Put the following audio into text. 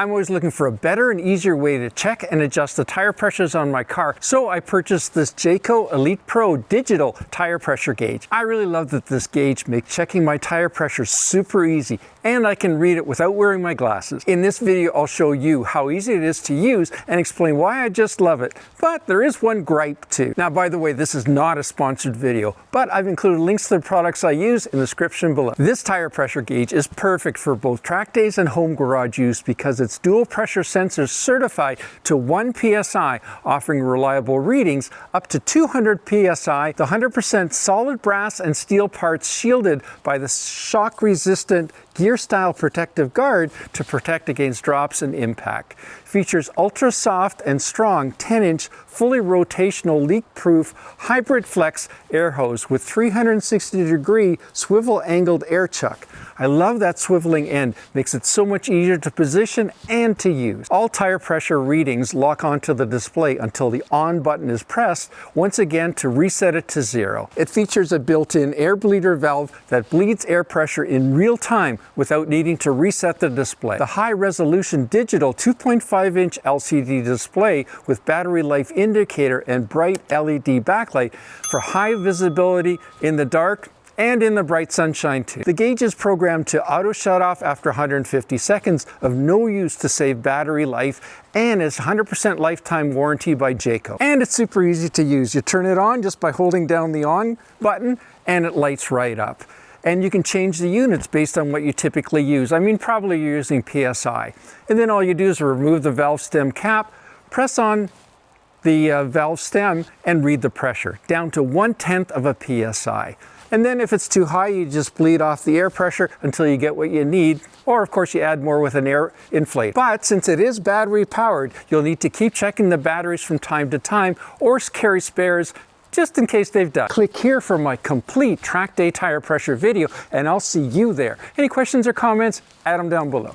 I'm always looking for a better and easier way to check and adjust the tire pressures on my car, so I purchased this JACO ElitePro Digital Tire Pressure Gauge. I really love that this gauge makes checking my tire pressure super easy, and I can read it without wearing my glasses. In this video, I'll show you how easy it is to use and explain why I just love it. But there is one gripe too. Now, by the way, this is not a sponsored video, but I've included links to the products I use in the description below. This tire pressure gauge is perfect for both track days and home garage use because it's dual pressure sensors certified to 1 psi, offering reliable readings up to 200 psi, the 100% solid brass and steel parts shielded by the shock-resistant gear-style protective guard to protect against drops and impact. Features ultra-soft and strong 10-inch fully rotational leak-proof hybrid flex air hose with 360-degree swivel-angled air chuck. I love that swiveling end, makes it so much easier to position and to use. All tire pressure readings lock onto the display until the on button is pressed, once again to reset it to 0. It features a built-in air bleeder valve that bleeds air pressure in real time without needing to reset the display. The high-resolution digital 2.5-inch LCD display with battery life indicator and bright LED backlight for high visibility in the dark and in the bright sunshine too. The gauge is programmed to auto shut off after 150 seconds of no use to save battery life, and is 100% lifetime warranty by JACO. And it's super easy to use. You turn it on just by holding down the on button and it lights right up. And you can change the units based on what you typically use. I mean, probably you're using PSI. And then all you do is remove the valve stem cap, press on the valve stem and read the pressure down to 1/10 of a PSI. And then if it's too high, you just bleed off the air pressure until you get what you need. Or of course you add more with an air inflate. But since it is battery powered, you'll need to keep checking the batteries from time to time or carry spares just in case they've died. Click here for my complete track day tire pressure video and I'll see you there. Any questions or comments? Add them down below.